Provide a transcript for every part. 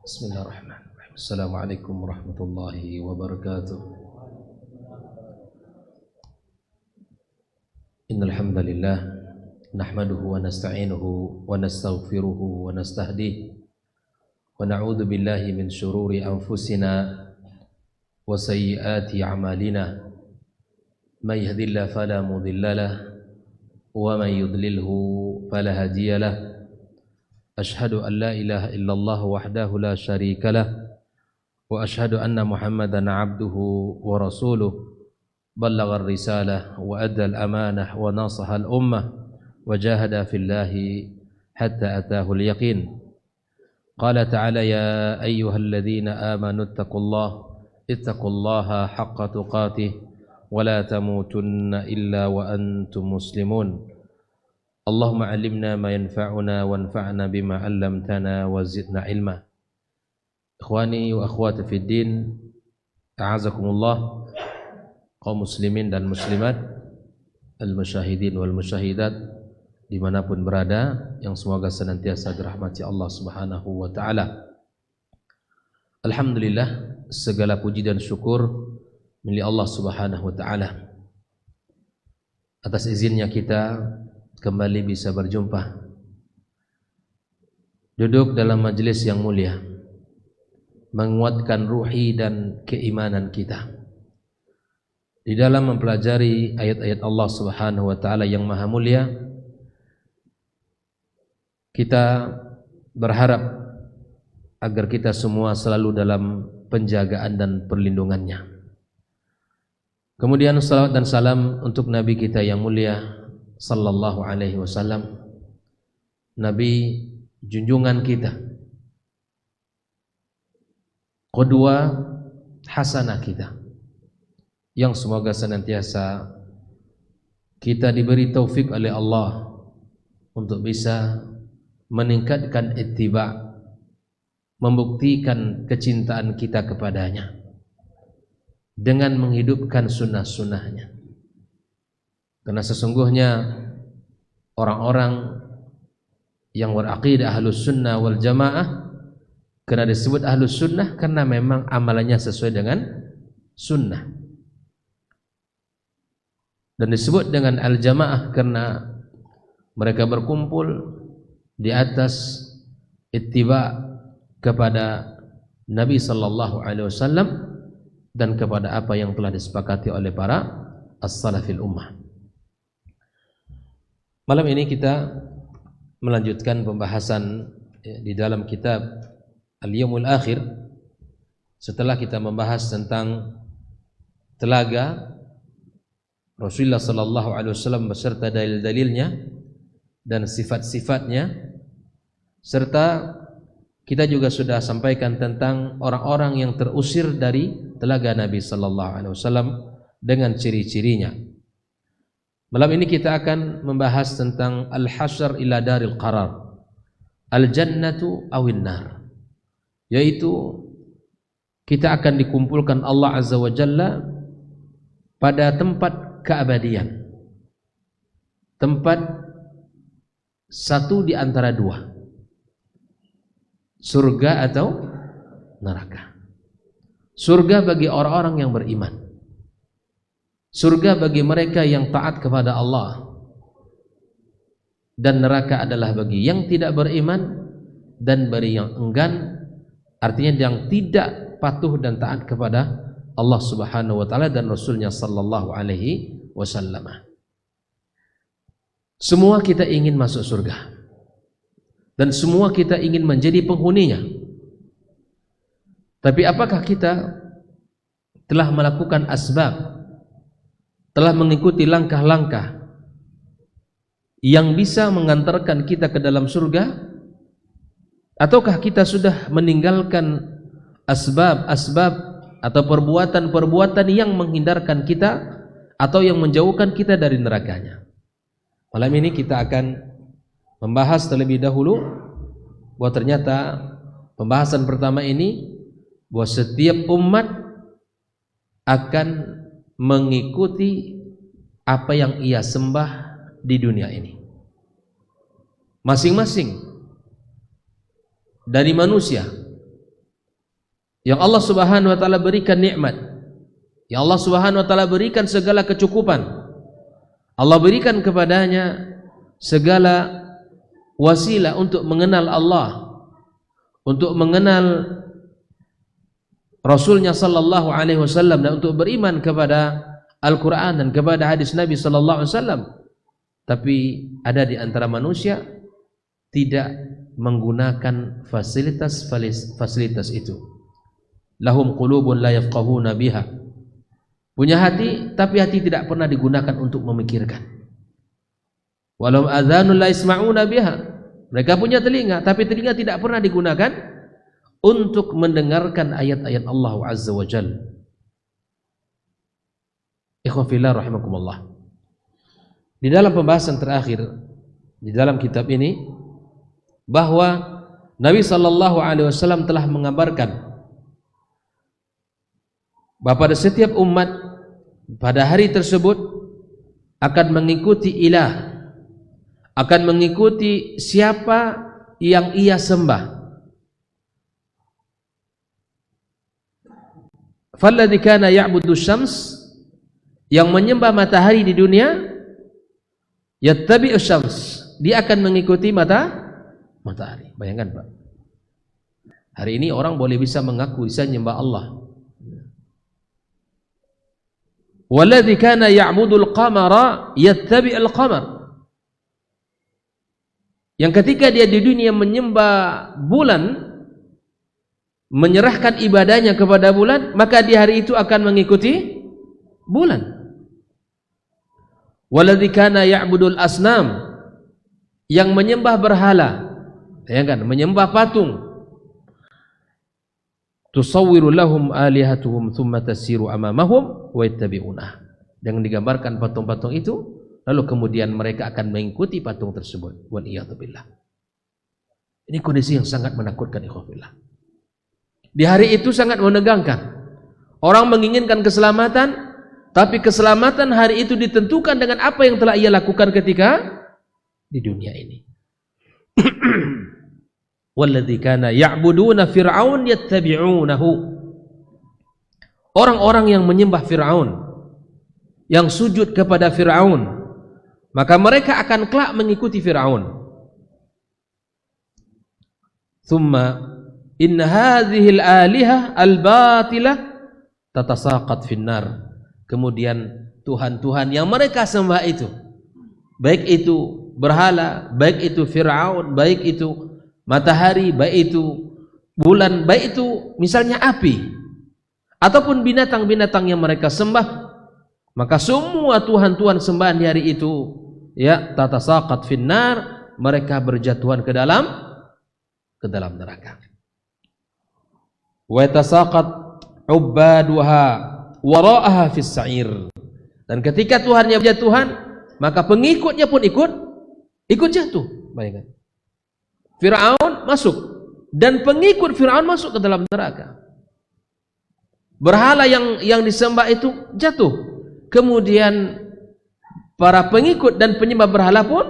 Bismillahirrahmanirrahim. Assalamualaikum warahmatullahi wabarakatuh. Innal hamdalillah nahmaduhu wa nasta'inuhu wa nastaghfiruhu wa nastahdihi wa na'udzu billahi min shururi anfusina wa sayyiati a'malina. May yahdihillahu fala mudilla lahu wa may yudlilhu fala hadiya lahu. Ashhadu an la ilaha illallah wahdahu la syarika lah wa ashhadu anna Muhammadan abduhu wa rasuluh ballagha ar-risalah wa adda al-amanah wa nasaha al-ummah wa jahada fillahi hatta atahu al-yaqin. Qala ta'ala ya ayyuhalladzina amanu ittaqullaha haqqa tuqatih wa la tamutunna illa wa antum muslimun. Allahumma alimna ma yanfa'una wanfa'na bima 'allamtana wa zidna ilma. Ikhwani wa akhwati fid din, a'azakumullah, kaum muslimin dan muslimat, al-musyahidin wal musyahidat dimanapun berada, yang semoga senantiasa dirahmati Allah Subhanahu wa ta'ala. Alhamdulillah, segala puji dan syukur milik Allah Subhanahu wa ta'ala atas izinnya kita kembali bisa berjumpa, duduk dalam majelis yang mulia, menguatkan ruhi dan keimanan kita di dalam mempelajari ayat-ayat Allah Subhanahu wa ta'ala yang maha mulia. Kita berharap agar kita semua selalu dalam penjagaan dan perlindungannya. Kemudian salawat dan salam untuk Nabi kita yang mulia sallallahu alaihi wasallam, Nabi junjungan kita, qudwa hasanah kita, yang semoga senantiasa kita diberi taufik oleh Allah untuk bisa meningkatkan ittiba, membuktikan kecintaan kita kepadanya dengan menghidupkan sunnah-sunnahnya. Karena sesungguhnya orang-orang yang beraqidah ahlus sunnah wal jamaah, karena disebut ahlus sunnah karena memang amalannya sesuai dengan sunnah, dan disebut dengan al jamaah karena mereka berkumpul di atas ittiba kepada Nabi sallallahu alaihi wasallam dan kepada apa yang telah disepakati oleh para as-salafil ummah. Malam ini kita melanjutkan pembahasan di dalam kitab Al-Yawmul Akhir. Setelah kita membahas tentang telaga Rasulullah sallallahu alaihi wasallam beserta dalil-dalilnya dan sifat-sifatnya, serta kita juga sudah sampaikan tentang orang-orang yang terusir dari telaga Nabi sallallahu alaihi wasallam dengan ciri-cirinya. Malam ini kita akan membahas tentang al-hasyr ila daril qarar, al-jannatu awin nar, yaitu kita akan dikumpulkan Allah Azza wa Jalla pada tempat keabadian, tempat satu di antara dua, surga atau neraka. Surga bagi orang-orang yang beriman, surga bagi mereka yang taat kepada Allah, dan neraka adalah bagi yang tidak beriman dan bagi yang enggan, artinya yang tidak patuh dan taat kepada Allah Subhanahu wa ta'ala dan Rasulnya sallallahu alaihi wasallam. Semua kita ingin masuk surga dan semua kita ingin menjadi penghuninya. Tapi apakah kita telah melakukan asbab, telah mengikuti langkah-langkah yang bisa mengantarkan kita ke dalam surga, ataukah kita sudah meninggalkan asbab-asbab atau perbuatan-perbuatan yang menghindarkan kita atau yang menjauhkan kita dari nerakanya? Malam ini kita akan membahas terlebih dahulu bahwa ternyata pembahasan pertama ini bahwa setiap umat akan mengikuti apa yang ia sembah di dunia ini. Masing-masing dari manusia yang Allah Subhanahu wa taala berikan nikmat, yang Allah Subhanahu wa taala berikan segala kecukupan, Allah berikan kepadanya segala wasilah untuk mengenal Allah, untuk mengenal Rasulnya sallallahu alaihi wasallam, dan untuk beriman kepada Al-Quran dan kepada hadis Nabi sallallahu alaihi wasallam. Tapi ada di antara manusia tidak menggunakan fasilitas itu. Lahum qulubun la yafqahuna biha. Punya hati, tapi hati tidak pernah digunakan untuk memikirkan. Walau adhanun la yasma'una biha. Mereka punya telinga, tapi telinga tidak pernah digunakan untuk mendengarkan ayat-ayat Allah Azza wa Jalla. Ikhwan fillah rahimakumullah. Di dalam pembahasan terakhir di dalam kitab ini, bahwa Nabi sallallahu alaihi wasallam telah mengabarkan bahwa pada setiap umat pada hari tersebut akan mengikuti ilah, akan mengikuti siapa yang ia sembah. Falladzi kana ya'budu syams, yang menyembah matahari di dunia, yattabi'u syams, dia akan mengikuti matahari. Bayangkan Pak, hari ini orang boleh bisa mengaku bisa menyembah Allah. Walladzi kana ya'budul qamara yattabi'ul qamar, yang ketika dia di dunia menyembah bulan, menyerahkan ibadahnya kepada bulan, maka di hari itu akan mengikuti bulan. Walladzi kana ya'budul asnam, yang menyembah berhala, bayangkan menyembah patung. Tusawwiru lahum alihatuhum thumma tasiru amamahum wa yattabi'unah, yang digambarkan patung-patung itu, lalu kemudian mereka akan mengikuti patung tersebut. Wal iyadzu billah. Ini kondisi yang sangat menakutkan, ikhwan fillah. Di hari itu sangat menegangkan. Orang menginginkan keselamatan, tapi keselamatan hari itu ditentukan dengan apa yang telah ia lakukan ketika di dunia ini. Walladzi kana ya'buduna fir'aun yattabi'unahu, orang-orang yang menyembah Fir'aun, yang sujud kepada Fir'aun, maka mereka akan kelak mengikuti Fir'aun. Thumma inna hadhil alihah al-batilah tatasaqat finnar, kemudian Tuhan-Tuhan yang mereka sembah itu, baik itu berhala, baik itu Fir'aun, baik itu matahari, baik itu bulan, baik itu misalnya api, ataupun binatang-binatang yang mereka sembah, maka semua Tuhan-Tuhan sembahan di hari itu, ya, tatasaqat finnar, mereka berjatuhan ke dalam neraka. Wa yatasaqat ubbaduha wara'aha fis sa'ir, dan ketika Tuhannya berjatuhan, maka pengikutnya pun ikut jatuh. Bayangkan, Fir'aun masuk dan pengikut Fir'aun masuk ke dalam neraka. Berhala yang disembah itu jatuh, kemudian para pengikut dan penyembah berhala pun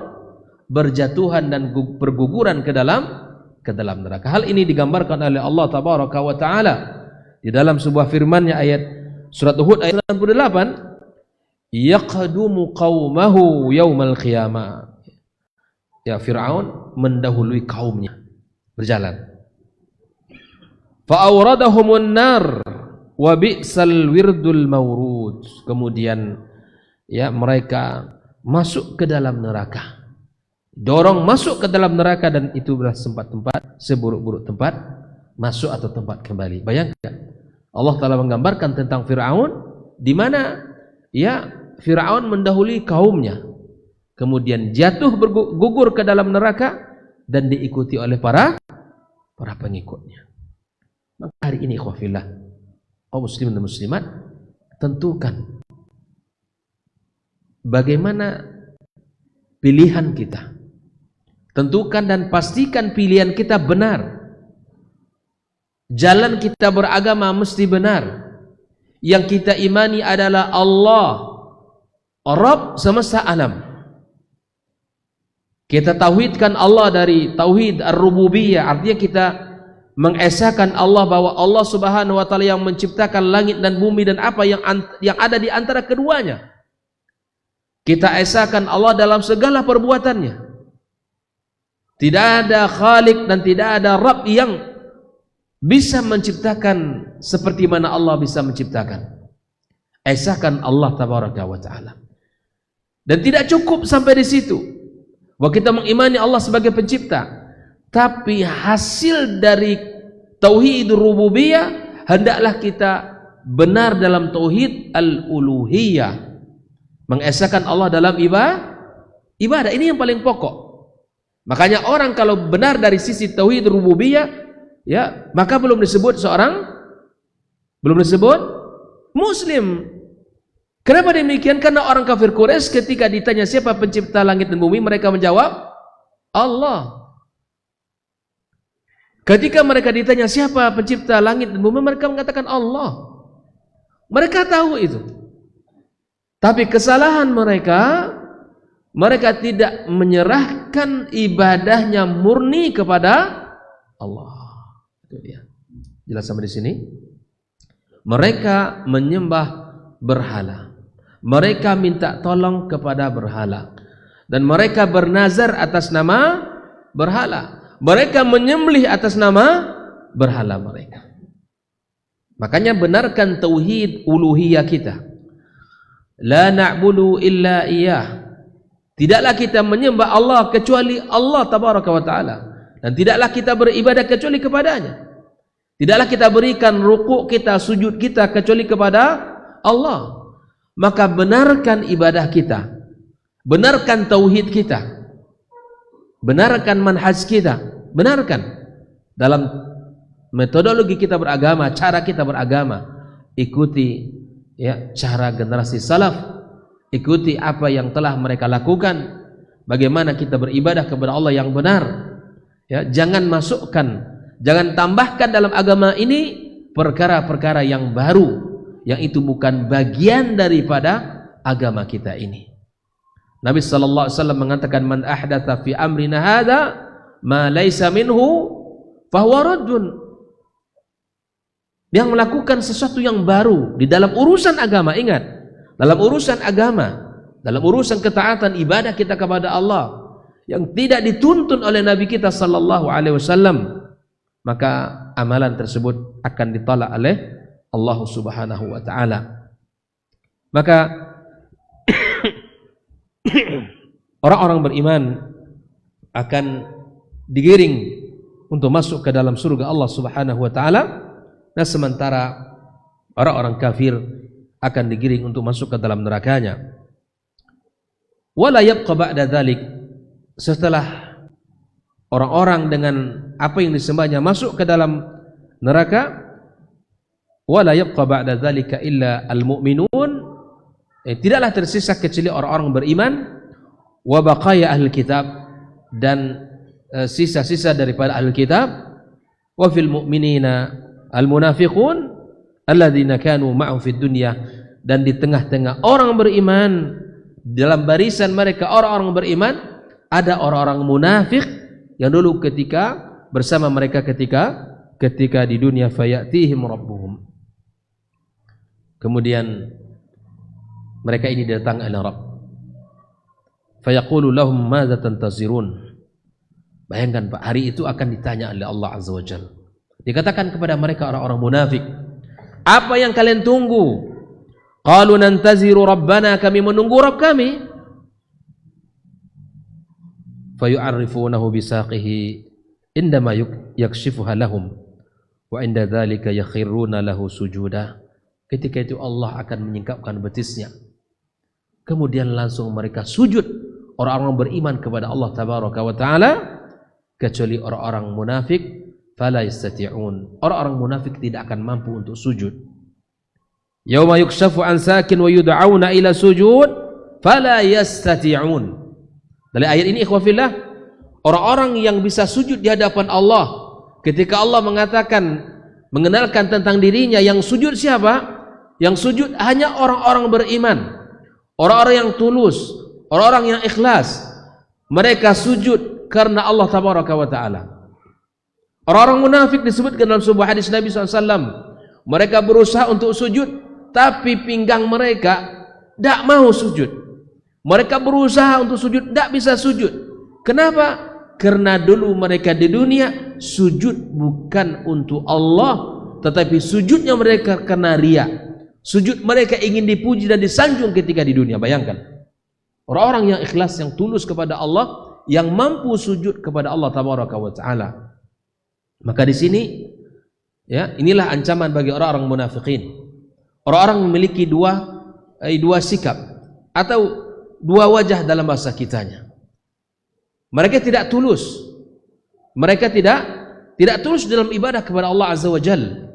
berjatuhan dan berguguran ke dalam neraka. Hal ini digambarkan oleh Allah Tabaraka wa Ta'ala di dalam sebuah firman-Nya, ayat surat Hud ayat 98, yaqdumu qaumahu yaumal qiyamah. Ya, Fir'aun mendahului kaumnya berjalan. Fa awradahumun nar wa bi'sal wirdul mawrud, kemudian ya mereka masuk ke dalam neraka, dorong masuk ke dalam neraka, dan itu adalah tempat seburuk-buruk tempat masuk atau tempat kembali. Bayangkan, Allah Ta'ala menggambarkan tentang Fir'aun, di mana ya Fir'aun mendahului kaumnya, kemudian jatuh bergugur ke dalam neraka dan diikuti oleh para pengikutnya. Maka hari ini ikhwafillah, kaum muslimin dan muslimat, tentukan bagaimana pilihan kita. Tentukan dan pastikan pilihan kita benar. Jalan kita beragama mesti benar. Yang kita imani adalah Allah, Rabb semesta alam. Kita tauhidkan Allah dari tauhid ar-rububiyah, artinya kita mengesahkan Allah bahwa Allah Subhanahu wa taala yang menciptakan langit dan bumi dan apa yang ada di antara keduanya. Kita esahkan Allah dalam segala perbuatannya. Tidak ada Khalik dan tidak ada Rabb yang bisa menciptakan seperti mana Allah bisa menciptakan. Esahkan Allah tabaraka wa taala. Dan tidak cukup sampai di situ bahwa kita mengimani Allah sebagai pencipta, tapi hasil dari tauhid rububiyah hendaklah kita benar dalam tauhid al-uluhiyah, mengesahkan Allah dalam ibadah. Ini yang paling pokok. Makanya orang kalau benar dari sisi tauhid rububiyah, ya, maka belum disebut muslim. Kenapa demikian? Karena orang kafir Quraisy ketika ditanya siapa pencipta langit dan bumi, mereka menjawab Allah. Ketika mereka ditanya siapa pencipta langit dan bumi, mereka mengatakan Allah. Mereka tahu itu. Tapi kesalahan mereka tidak menyerahkan ibadahnya murni kepada Allah. Itu dia. Jelas sampai di sini? Mereka menyembah berhala. Mereka minta tolong kepada berhala. Dan mereka bernazar atas nama berhala. Mereka menyembelih atas nama berhala mereka. Makanya benarkan tauhid uluhiyah kita. La na'budu illa iyyah. Tidaklah kita menyembah Allah kecuali Allah tabaraka wa taala, dan tidaklah kita beribadah kecuali kepadanya. Tidaklah kita berikan rukuk kita, sujud kita kecuali kepada Allah. Maka benarkan ibadah kita, benarkan tauhid kita, benarkan manhaj kita, benarkan dalam metodologi kita beragama, cara kita beragama. Ikuti ya cara generasi salaf, ikuti apa yang telah mereka lakukan, bagaimana kita beribadah kepada Allah yang benar. Ya, jangan masukkan, jangan tambahkan dalam agama ini perkara-perkara yang baru, yang itu bukan bagian daripada agama kita ini. Nabi sallallahu alaihi wasallam mengatakan, man ahdatsa fi amrina hadza ma laisa minhu fahuwa raddun. Yang melakukan sesuatu yang baru di dalam urusan agama, ingat, dalam urusan agama, dalam urusan ketaatan ibadah kita kepada Allah yang tidak dituntun oleh Nabi kita sallallahu alaihi wasallam, maka amalan tersebut akan ditolak oleh Allah Subhanahu wa taala. Maka orang-orang beriman akan digiring untuk masuk ke dalam surga Allah Subhanahu wa taala, dan sementara orang-orang kafir akan digiring untuk masuk ke dalam nerakanya. Wala yabqa ba'da dzalik, setelah orang-orang dengan apa yang disembahnya masuk ke dalam neraka, wala yabqa ba'da dzalika illa al-mu'minun, tidaklah tersisa kecuali orang-orang beriman, wa baqaya ahli kitab, dan sisa-sisa daripada ahli kitab, wa fil mu'minina al-munafiqun alladzina kanu ma'ahu fid dunya, dan di tengah-tengah orang beriman, dalam barisan mereka orang-orang beriman ada orang-orang munafik yang dulu ketika bersama mereka ketika di dunia, fayatihim rabbuhum, kemudian mereka ini datang oleh Rabb, fayaqulu lahum madza tantazirun. Bayangkan Pak, hari itu akan ditanya oleh Allah Azza wa Jalla. Dikatakan kepada mereka orang-orang munafik, apa yang kalian tunggu? Qalu nantaziru rabbana, kami menunggu Rabb kami. Fayu'arrifunahu bisaqihi indama yakshifuha lahum wa inda dzalika yakhirruna lahu sujuda. Ketika itu Allah akan menyingkapkan betisnya, kemudian langsung mereka sujud, orang-orang beriman kepada Allah tabaraka wa taala, kecuali orang-orang munafik, fala yastati'un. Orang-orang munafik tidak akan mampu untuk sujud. Yauma yukshafu an sakin wa yud'auna ila sujud fala yastati'un. Dari ayat ini ikhwah fillah, orang-orang yang bisa sujud di hadapan Allah ketika Allah mengatakan, mengenalkan tentang dirinya, yang sujud siapa? Yang sujud hanya orang-orang beriman, orang-orang yang tulus, orang-orang yang ikhlas. Mereka sujud karena Allah tabaraka wa taala. Orang-orang munafik disebutkan dalam sebuah hadis Nabi SAW, mereka berusaha untuk sujud, tapi pinggang mereka tidak mau sujud. Mereka berusaha untuk sujud, tidak bisa sujud. Kenapa? Karena dulu mereka di dunia sujud bukan untuk Allah, tetapi sujudnya mereka karena riya. Sujud mereka ingin dipuji dan disanjung ketika di dunia. Bayangkan, orang-orang yang ikhlas, yang tulus kepada Allah, yang mampu sujud kepada Allah Tabaraka wa Ta'ala. Maka di sini, ya, inilah ancaman bagi orang-orang munafikin. Orang-orang memiliki dua sikap atau dua wajah dalam bahasa kitanya. Mereka tidak tulus. Mereka tidak tulus dalam ibadah kepada Allah Azza wa Jalla.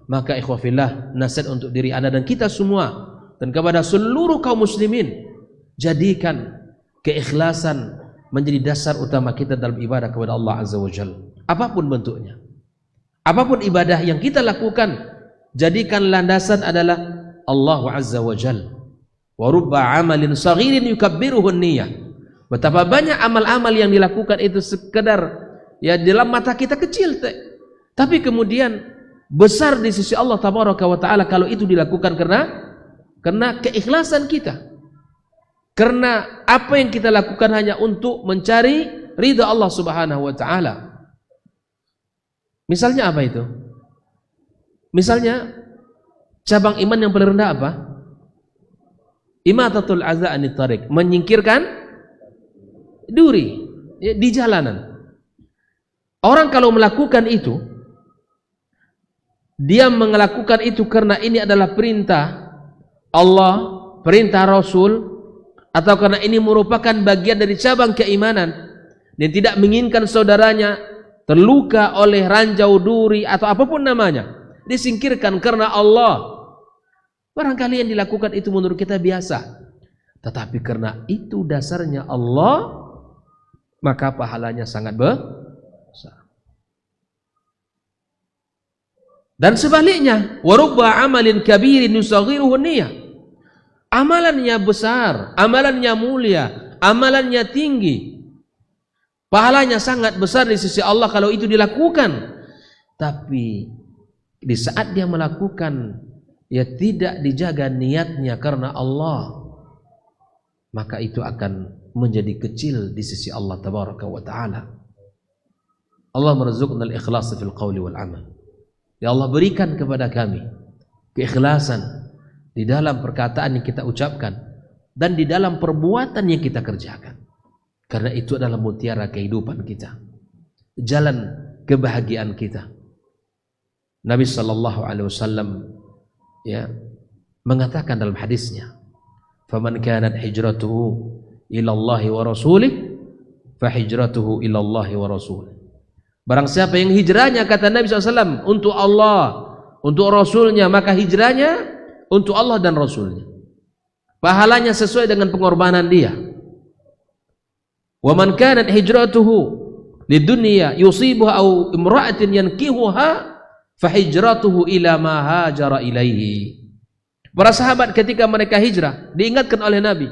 Maka ikhwafillah, nasihat untuk diri Anda dan kita semua dan kepada seluruh kaum muslimin, jadikan keikhlasan menjadi dasar utama kita dalam ibadah kepada Allah Azza wa Jalla. Apapun bentuknya, apapun ibadah yang kita lakukan, jadikan landasan adalah Allah Azza wa Jalla. Wa rubba amalin saghirin yukabbiruhu niyyah. Betapa banyak amal-amal yang dilakukan itu sekedar, ya, dalam mata kita kecil, tapi kemudian besar di sisi Allah Tabaraka wa Ta'ala kalau itu dilakukan karena keikhlasan kita. Karena apa yang kita lakukan hanya untuk mencari ridha Allah Subhanahu wa Ta'ala. Misalnya apa itu? Misalnya cabang iman yang paling rendah apa? Imatatul adza anit tariq, menyingkirkan duri, ya, di jalanan. Orang kalau melakukan itu, dia melakukan itu karena ini adalah perintah Allah, perintah Rasul, atau karena ini merupakan bagian dari cabang keimanan, dan tidak menginginkan saudaranya terluka oleh ranjau duri atau apapun namanya, disingkirkan karena Allah. Barangkali yang dilakukan itu menurut kita biasa, tetapi karena itu dasarnya Allah, maka pahalanya sangat besar. Dan sebaliknya, warubba amalin kabirin yusaghiruhu niyyah. Amalannya besar, amalannya mulia, amalannya tinggi, pahalanya sangat besar di sisi Allah kalau itu dilakukan. Tapi di saat dia melakukan, ya, tidak dijaga niatnya karena Allah, maka itu akan menjadi kecil di sisi Allah Tabaraka wa Ta'ala. Allah merzukna al-ikhlas fil qawli wal amal. Ya Allah, berikan kepada kami keikhlasan di dalam perkataan yang kita ucapkan dan di dalam perbuatan yang kita kerjakan. Karena itu adalah mutiara kehidupan kita, jalan kebahagiaan kita. Nabi sallallahu alaihi wasallam, ya, mengatakan dalam hadisnya, "Faman kanat hijratuhu ila Allah wa rasulih, fa hijratuhu ila Allah wa rasulih." Barang siapa yang hijrahnya, kata Nabi SAW, untuk Allah, untuk Rasulnya, maka hijrahnya untuk Allah dan Rasulnya. Pahalanya sesuai dengan pengorbanan dia. Wa man kanat hijratuhu lidunya yusibuha aw imra'atin yankihuha fa hijratuhu ila ma hajara ilaihi. Para sahabat ketika mereka hijrah diingatkan oleh Nabi,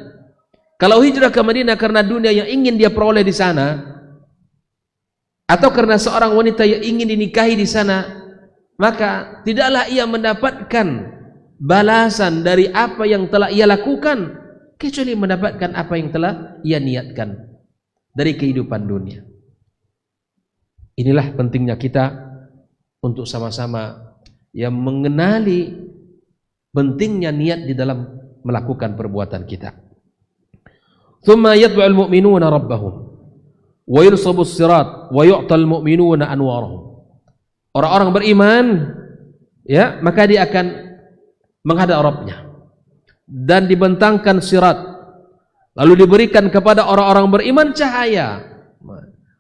kalau hijrah ke Madinah karena dunia yang ingin dia peroleh di sana, atau karena seorang wanita yang ingin dinikahi di sana, maka tidaklah ia mendapatkan balasan dari apa yang telah ia lakukan, kecuali mendapatkan apa yang telah ia niatkan dari kehidupan dunia. Inilah pentingnya kita untuk sama-sama yang mengenali pentingnya niat di dalam melakukan perbuatan kita. Thumma yatba'ul mu'minuna rabbahum wa yursabus sirat wa yu'tal mu'minuna anwarahum. Orang-orang beriman, ya, maka dia akan menghadap Rabbnya dan dibentangkan sirat, lalu diberikan kepada orang-orang beriman cahaya.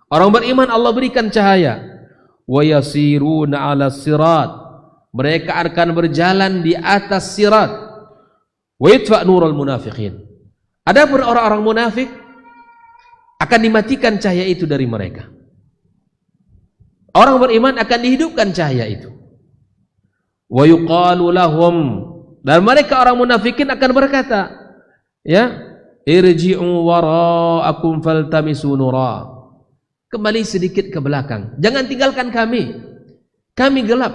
Orang beriman Allah berikan cahaya. Wa yasiruna 'ala sirat, mereka akan berjalan di atas sirat. Wa yatfa' nurul munafiqin, adapun orang-orang munafik akan dimatikan cahaya itu dari mereka. Orang beriman akan dihidupkan cahaya itu. Wa yuqalu lahum, dan mereka orang munafikin akan berkata, ya, irji'u wara'akum faltamisu nura, kembali sedikit ke belakang. Jangan tinggalkan kami. Kami gelap.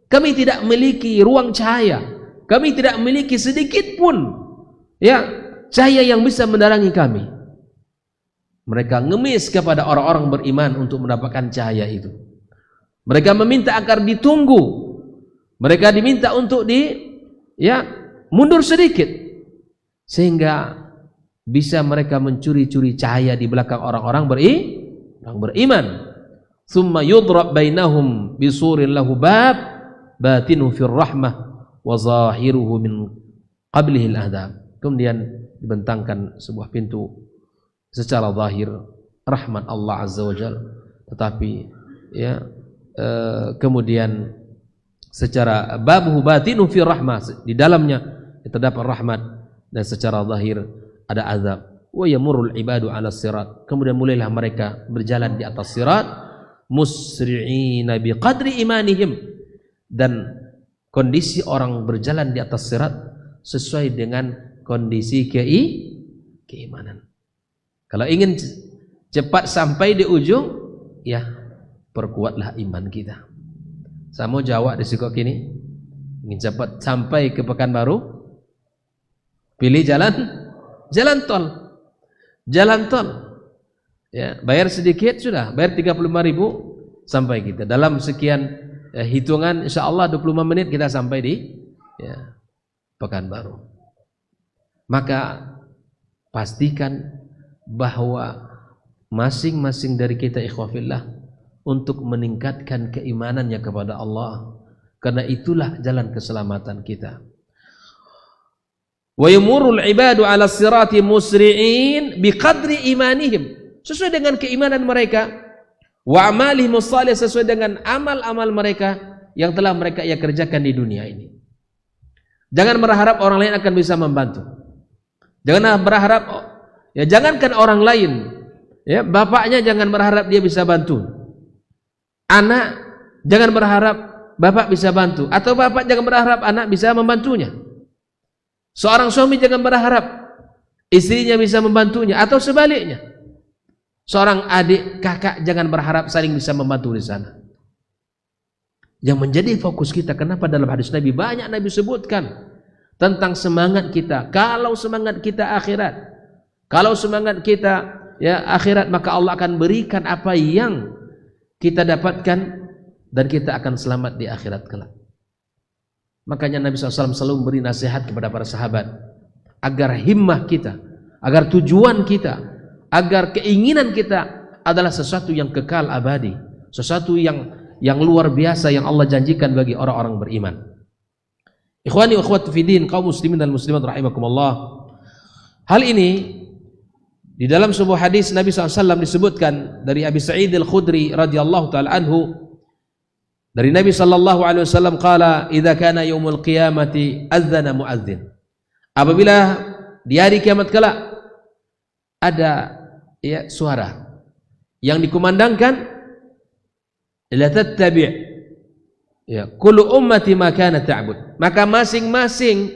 Kami tidak memiliki ruang cahaya. Kami tidak memiliki sedikit pun cahaya yang bisa menerangi kami. Mereka ngemis kepada orang-orang beriman untuk mendapatkan cahaya itu. Mereka meminta agar ditunggu. Mereka diminta untuk mundur sedikit, sehingga bisa mereka mencuri-curi cahaya di belakang orang-orang beriman. Tsumma yudrab bainahum bisurin lahu bab batinuhu fir rahmah wa zahiruhu min qablihi al-adab. Kemudian dibentangkan sebuah pintu secara zahir rahmat Allah Azza wa Jalla, tetapi kemudian secara babuhu batinu fi rahmah, di dalamnya terdapat rahmat, dan secara zahir ada azab. Wa yamurul ibadu ala sirat, kemudian mulailah mereka berjalan di atas sirat musri'ina biqadri imanihim, dan kondisi orang berjalan di atas sirat sesuai dengan kondisi keimanan. Kalau ingin cepat sampai di ujung, perkuatlah iman kita. Saya mau jawab di sikok ini, ingin cepat sampai ke Pekanbaru, pilih jalan tol. Bayar sedikit sudah, bayar 35.000 sampai kita. Dalam sekian hitungan, insyaallah 25 menit kita sampai di Pekanbaru. Maka pastikan bahwa masing-masing dari kita ikhwafillah untuk meningkatkan keimanannya kepada Allah, karena itulah jalan keselamatan kita. Wa yamurul ibadu ala sirati musri'in biqadri imanihim, sesuai dengan keimanan mereka, wa amalihim shalih, sesuai dengan amal-amal mereka yang telah mereka kerjakan di dunia ini. Jangan berharap orang lain akan bisa membantu. Jangan berharap, jangankan orang lain, bapaknya jangan berharap dia bisa bantu. Anak jangan berharap bapak bisa bantu, atau bapak jangan berharap anak bisa membantunya. Seorang suami jangan berharap istrinya bisa membantunya, atau sebaliknya. Seorang adik, kakak jangan berharap saling bisa membantu di sana. Yang menjadi fokus kita, kenapa dalam hadis Nabi banyak Nabi sebutkan tentang semangat kita. Kalau semangat kita akhirat, kalau semangat kita akhirat, maka Allah akan berikan apa yang kita dapatkan, dan kita akan selamat di akhirat kelak. Makanya Nabi SAW selalu memberi nasihat kepada para sahabat agar himmah kita, agar tujuan kita, agar keinginan kita adalah sesuatu yang kekal abadi, sesuatu yang luar biasa yang Allah janjikan bagi orang-orang beriman. Ikhwani wa akhwati fi din, kaum muslimin dan muslimat rahimakumullah. Hal ini di dalam sebuah hadis Nabi SAW disebutkan dari Abi Sa'id Al-Khudri radhiyallahu ta'ala anhu, dari Nabi sallallahu alaihi wasallam qala, idza kana yaumul qiyamati adzana muadzin. Apabila di hari kiamat kelak ada suara yang dikumandangkan, la tattabi' kullu ummati ma kanat ta'bud, maka masing-masing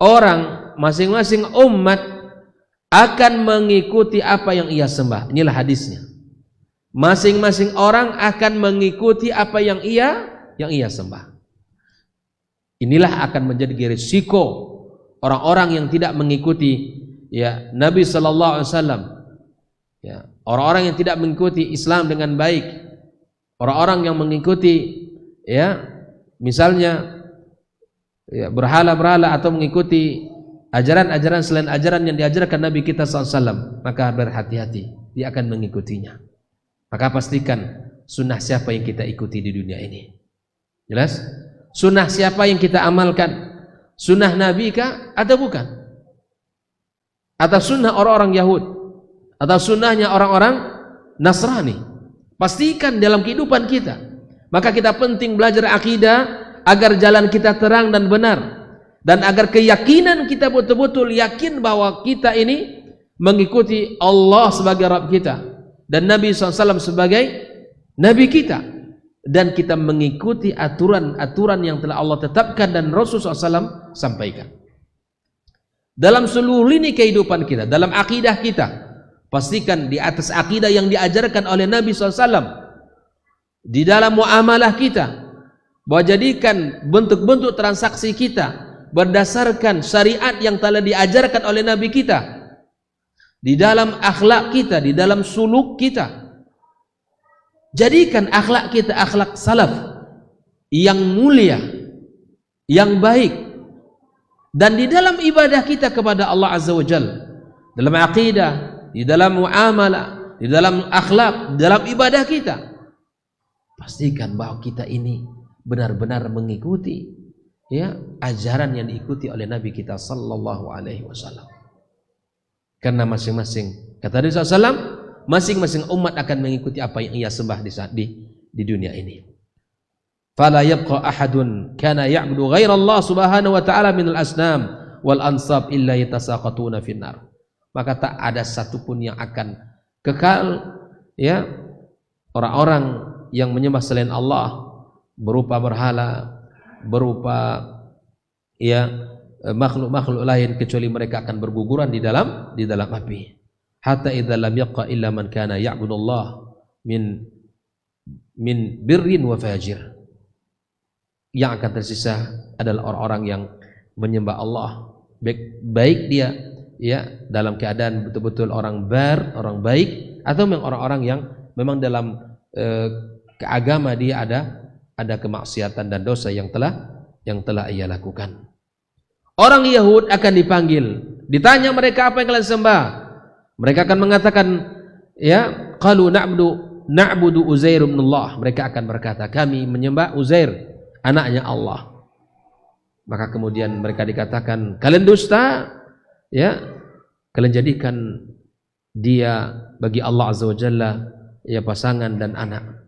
orang, masing-masing umat akan mengikuti apa yang ia sembah. Inilah hadisnya. Masing-masing orang akan mengikuti apa yang ia sembah. Inilah akan menjadi risiko orang-orang yang tidak mengikuti Nabi sallallahu alaihi wasallam. Orang-orang yang tidak mengikuti Islam dengan baik. Orang-orang yang mengikuti misalnya berhala-berhala atau mengikuti ajaran-ajaran selain ajaran yang diajarkan Nabi kita SAW, maka berhati-hati, dia akan mengikutinya. Maka pastikan sunnah siapa yang kita ikuti di dunia ini. Jelas? Sunnah siapa yang kita amalkan? Sunnah Nabi kah atau bukan? Atau sunnah orang-orang Yahud? Atau sunnahnya orang-orang Nasrani? Pastikan dalam kehidupan kita. Maka kita penting belajar akidah agar jalan kita terang dan benar. Dan agar keyakinan kita betul-betul yakin bahwa kita ini mengikuti Allah sebagai Rabb kita dan Nabi SAW sebagai Nabi kita, dan kita mengikuti aturan-aturan yang telah Allah tetapkan dan Rasulullah SAW sampaikan dalam seluruh lini kehidupan kita, dalam akidah kita. pastikan di atas akidah yang diajarkan oleh Nabi SAW. Di dalam muamalah kita, bahwa jadikan bentuk-bentuk transaksi kita berdasarkan syariat yang telah diajarkan oleh Nabi kita. Di dalam akhlak kita, di dalam suluk kita, jadikan akhlak kita akhlak salaf yang mulia, yang baik. Dan di dalam ibadah kita kepada Allah Azza wa Jalla, dalam akidah, di dalam muamalah, di dalam akhlak, di dalam ibadah kita, pastikan bahwa kita ini benar-benar mengikuti ajaran yang diikuti oleh Nabi kita sallallahu alaihi wasallam. Karena masing-masing, kata Nabi SAW, masing-masing umat akan mengikuti apa yang ia sembah di dunia ini. Fala yabqa ahadun kana ya'budu ghaira Allah subhanahu wa ta'ala minal asnam wal ansab illa yatasaqatuna finnar. Maka tak ada satupun yang akan kekal, orang-orang yang menyembah selain Allah berupa berhala, berupa makhluk-makhluk lain, kecuali mereka akan berguguran di dalam api. Hatta idza lam yaqa illa man kana ya'budullah min birrin wa fajir. Yang akan tersisa adalah orang-orang yang menyembah Allah, baik dia dalam keadaan betul-betul orang orang baik, atau memang orang-orang yang memang dalam keagama dia ada kemaksiatan dan dosa yang telah ia lakukan. Orang Yahud akan dipanggil, ditanya mereka apa yang kalian sembah. Mereka akan mengatakan, qalu na'budu Uzair ibn Allah. Mereka akan berkata, kami menyembah Uzair, anaknya Allah. Maka kemudian mereka dikatakan, kalian dusta, kalian jadikan dia bagi Allah Azza wa Jalla pasangan dan anak.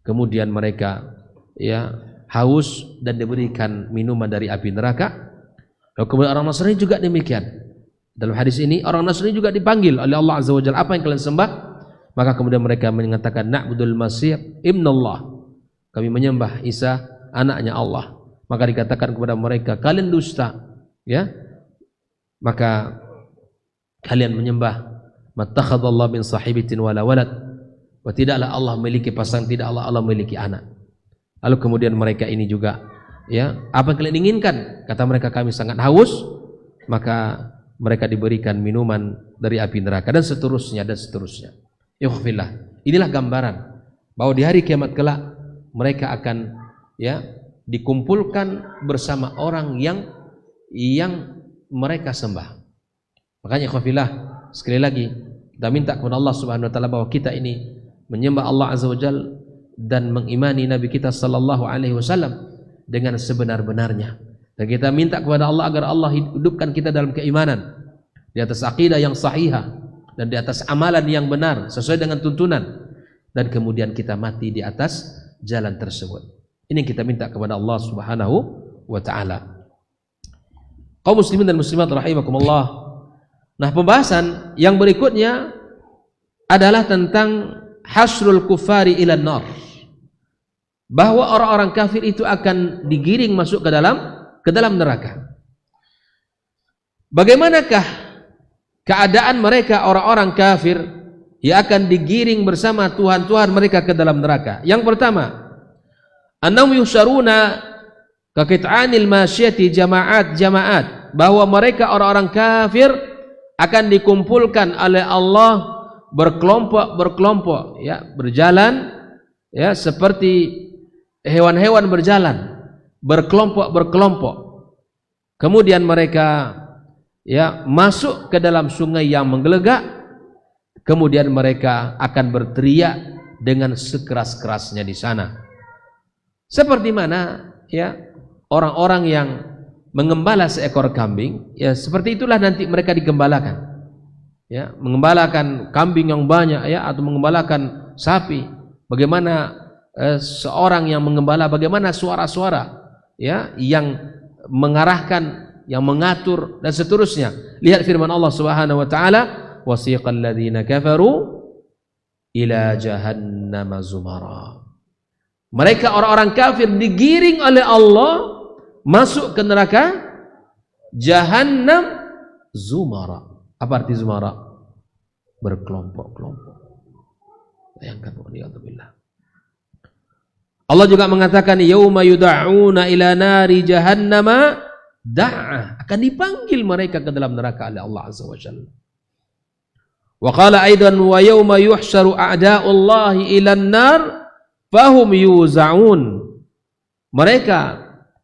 Kemudian mereka haus dan diberikan minuman dari api neraka. Lalu kemudian orang Nasrani juga demikian. Dalam hadis ini orang Nasrani juga dipanggil oleh Allah Azza wa Jalla, apa yang kalian sembah? Maka kemudian mereka mengatakan na'budul Masih ibn Allah, kami menyembah Isa anaknya Allah. Maka dikatakan kepada mereka, kalian dusta, maka kalian menyembah mattakhadallahu min sahibatin wala walad, wa tidaklah Allah memiliki pasangan, tidak Allah memiliki anak. Lalu kemudian mereka ini juga, apa yang kalian inginkan? Kata mereka, kami sangat haus. Maka mereka diberikan minuman dari api neraka, dan seterusnya dan seterusnya. Yukhfillah. Inilah gambaran bahwa di hari kiamat kelak mereka akan dikumpulkan bersama orang yang mereka sembah. Makanya ikhwafillah, sekali lagi kita minta kepada Allah Subhanahu wa taala bahwa kita ini menyembah Allah Azza wa Jalla dan mengimani Nabi kita sallallahu alaihi wasallam dengan sebenar-benarnya. Dan kita minta kepada Allah agar Allah hidupkan kita dalam keimanan, di atas akidah yang sahihah, dan di atas amalan yang benar sesuai dengan tuntunan, dan kemudian kita mati di atas jalan tersebut. Ini yang kita minta kepada Allah Subhanahu wa taala. Kaum muslimin dan muslimat rahimakumullah. Nah, pembahasan yang berikutnya adalah tentang hasrul kufari ilan nar. Bahwa orang-orang kafir itu akan digiring masuk ke dalam neraka. Bagaimanakah keadaan mereka orang-orang kafir yang akan digiring bersama Tuhan-Tuhan mereka ke dalam neraka? Yang pertama, annahum yusyaruna ka qit'anil masyati jama'at, bahwa mereka orang-orang kafir akan dikumpulkan oleh Allah berkelompok-berkelompok, berjalan seperti hewan-hewan berjalan, berkelompok-berkelompok. Kemudian mereka masuk ke dalam sungai yang menggelegak. Kemudian mereka akan berteriak dengan sekeras-kerasnya di sana. Seperti mana orang-orang yang mengembala seekor kambing, seperti itulah nanti mereka digembalakan. Mengembalakan kambing yang banyak, atau mengembalakan sapi. Bagaimana seorang yang mengembala, bagaimana suara-suara yang mengarahkan, yang mengatur, dan seterusnya. Lihat firman Allah Subhanahu wa taala, wasiqal ladzina kafaru ila jahannam zumara. Mereka orang-orang kafir digiring oleh Allah masuk ke neraka Jahannam zumara. Apa arti zumara? berkelompok-kelompok. Bayangkan, waliyadzubillah. Allah juga mengatakan yauma yud'auna ila nari jahannama da'a, akan dipanggil mereka ke dalam neraka oleh Allah azza wa jalla. Wa qala aidan wa yauma yuhsyaru a'da'ullahi ila an-nar fahum yuzaun. Mereka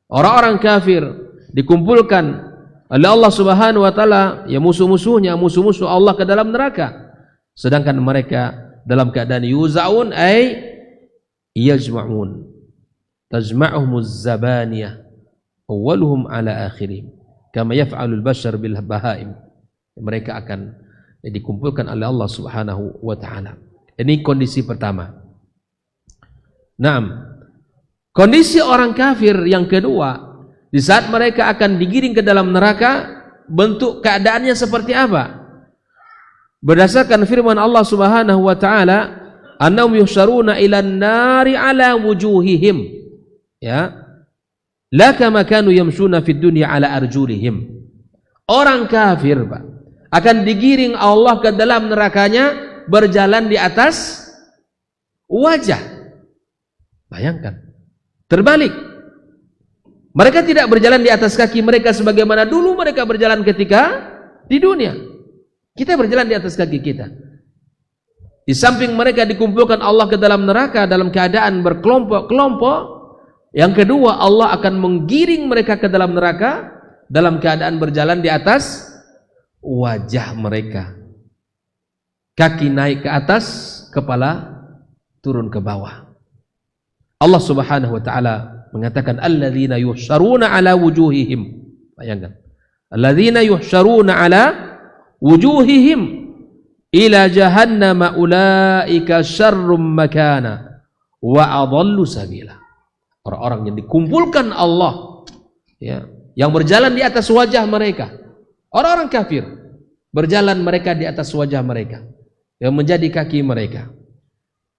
orang-orang kafir dikumpulkan oleh Allah Subhanahu wa taala, ya musuh-musuhnya, musuh-musuh Allah ke dalam neraka, sedangkan mereka dalam keadaan yuzaun ay yajma'un, tajma'uhumuz zabaniyah awwaluhum ala akhirihim kama yaf'alul bashar bil bahaim. Mereka akan dikumpulkan oleh Allah Subhanahu wa taala. Ini kondisi pertama. Naam. Kondisi orang kafir yang kedua, di saat mereka akan digiring ke dalam neraka, bentuk keadaannya seperti apa? Berdasarkan firman Allah Subhanahu wa taala, annahum yuhsyaruna ilan nari ala wujuhihim, ya, la kama kanu yamshuna fid dunya ala arjulihim. Orang kafir, Pak, akan digiring Allah ke dalam nerakanya berjalan di atas wajah. Bayangkan, terbalik. Mereka tidak berjalan di atas kaki mereka sebagaimana dulu mereka berjalan ketika di dunia. Kita berjalan di atas kaki kita. Di samping mereka dikumpulkan Allah ke dalam neraka dalam keadaan berkelompok-kelompok, yang kedua Allah akan menggiring mereka ke dalam neraka dalam keadaan berjalan di atas wajah mereka. Kaki naik ke atas, kepala turun ke bawah. Allah Subhanahu wa taala mengatakan alladzina yuhsyaruna ala wujuhihim. Bayangkan. Alladzina yuhsyaruna ala wujuhihim ila jahannama ulaika syarrum makana wa adallu sabila. Orang-orang yang dikumpulkan Allah, ya, yang berjalan di atas wajah mereka. Orang-orang kafir berjalan mereka di atas wajah mereka, yang menjadi kaki mereka,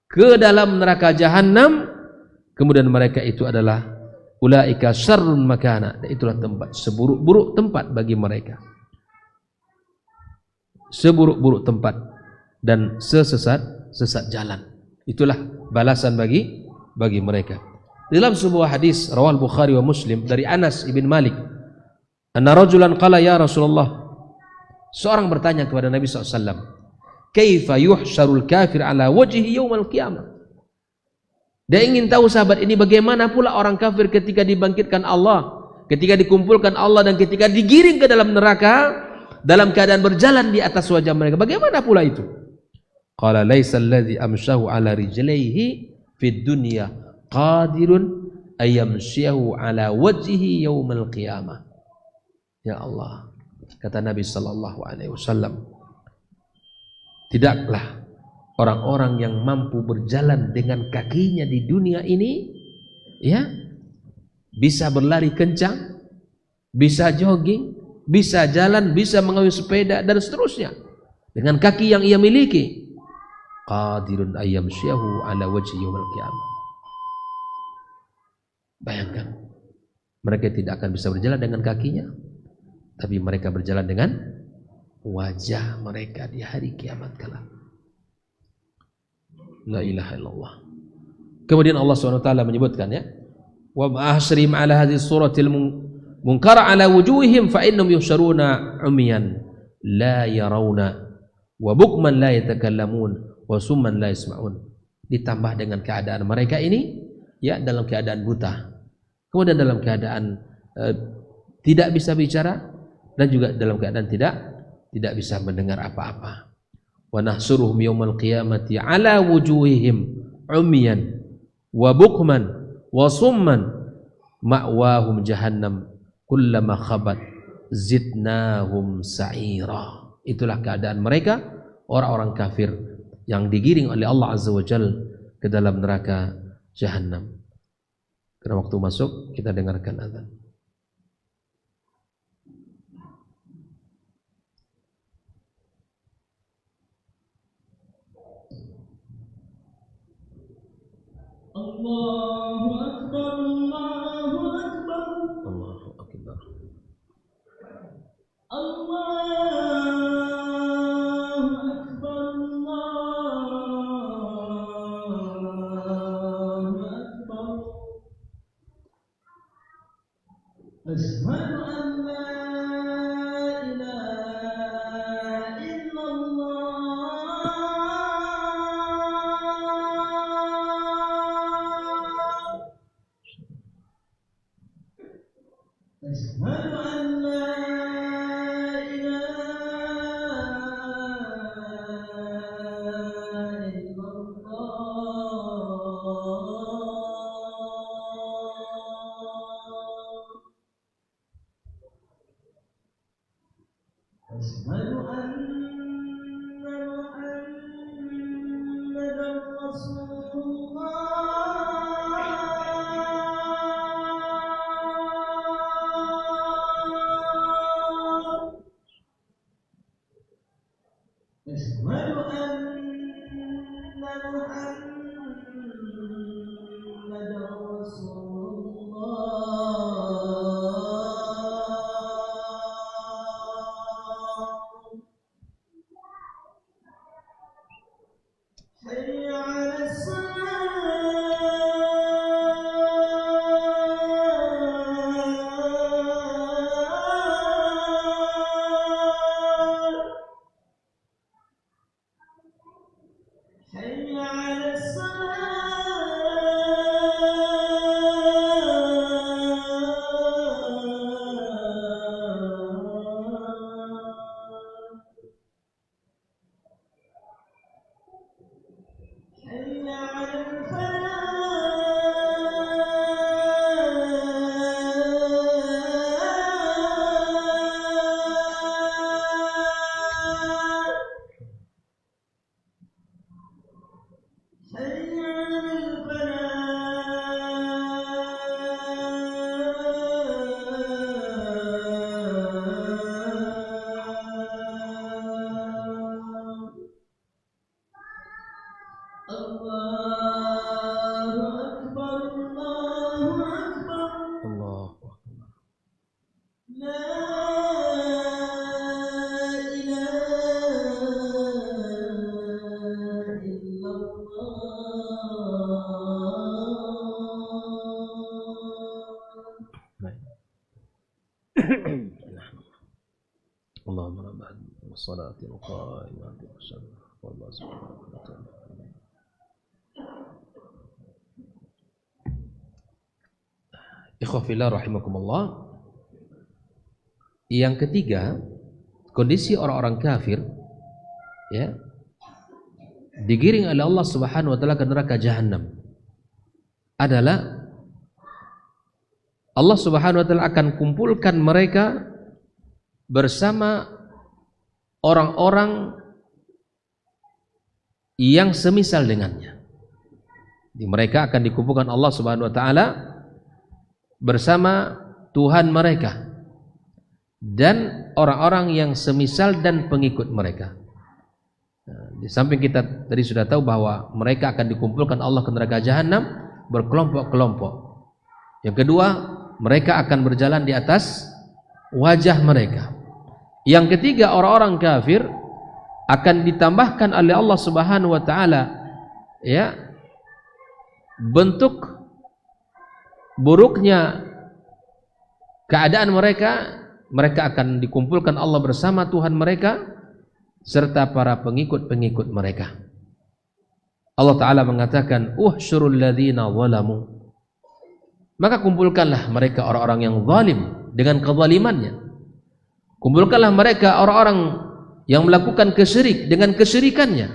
ke dalam neraka jahanam. Kemudian mereka itu adalah ulaika syarrun makana, itulah tempat seburuk-buruk tempat bagi mereka, seburuk-buruk tempat dan sesat jalan. Itulah balasan bagi mereka. Dalam sebuah hadis rawal Bukhari wa Muslim dari Anas ibn Malik, anna rajulan qala ya Rasulullah, seorang bertanya kepada Nabi SAW, kaifa yuhsyarul kafir ala wajhi yaumal qiyamah. Dia ingin tahu, sahabat ini, bagaimana pula orang kafir ketika dibangkitkan Allah, ketika dikumpulkan Allah dan ketika digiring ke dalam neraka dalam keadaan berjalan di atas wajah mereka, bagaimana pula itu? Qala laisa alladhi amshahu ala rijlaihi fid dunya qadirun ayyamshiyahu ala wajhihi yaumal qiyamah. Ya Allah, kata Nabi sallallahu alaihi wasallam, tidaklah orang-orang yang mampu berjalan dengan kakinya di dunia ini, ya, bisa berlari kencang, bisa jogging, bisa jalan, bisa mengayuh sepeda dan seterusnya dengan kaki yang ia miliki, qadirun ayyamshiyahu ala wajhi yaumil qiyamah. Bayangkan, mereka tidak akan bisa berjalan dengan kakinya, tapi mereka berjalan dengan wajah mereka di hari kiamat kelak. La ilaha illallah. Kemudian Allah SWT menyebutkan, ya, wa ma'asrim ala hadhihi suratil munkara ala wujuhihim fa innahum yuhsyaruna umyan la yarawna wa bukman la yatakallamun wa summan la yasma'un. Ditambah dengan keadaan mereka ini, ya, dalam keadaan buta, kemudian dalam keadaan tidak bisa bicara, dan juga dalam keadaan tidak bisa mendengar apa-apa. Wa nahsuruhum yaumal qiyamati ala wujuhihim umyan wa bukman wa summan ma'wahum jahannam kullama khabat zidnahum sa'ira. Itulah keadaan mereka, orang-orang kafir yang digiring oleh Allah Azza wa Jalla ke dalam neraka jahannam. Karena waktu masuk, kita dengarkan azan. Allahu Akbar, Allahu Akbar, Allahu Akbar. Allahu Akbar. Allahumma rabbana salatil qa'imati wallahu subhanahu wa ta'ala. Ikhwah fillah rahimakumullah. Yang ketiga, kondisi orang-orang kafir ya digiring oleh Allah Subhanahu wa taala ke neraka jahanam adalah Allah Subhanahu wa taala akan kumpulkan mereka bersama orang-orang yang semisal dengannya. Mereka akan dikumpulkan Allah Subhanahu wa taala bersama Tuhan mereka dan orang-orang yang semisal dan pengikut mereka. Di samping kita tadi sudah tahu bahwa mereka akan dikumpulkan Allah ke neraka jahanam berkelompok-kelompok. Yang kedua, mereka akan berjalan di atas wajah mereka. Yang ketiga, orang-orang kafir akan ditambahkan oleh Allah Subhanahu wa taala ya bentuk buruknya keadaan mereka. Mereka akan dikumpulkan Allah bersama Tuhan mereka serta para pengikut-pengikut mereka. Allah Ta'ala mengatakan uhsyurul ladzina zalamu, maka kumpulkanlah mereka orang-orang yang zalim dengan kezalimannya. Kumpulkanlah mereka orang-orang yang melakukan kesyirik dengan kesyirikannya,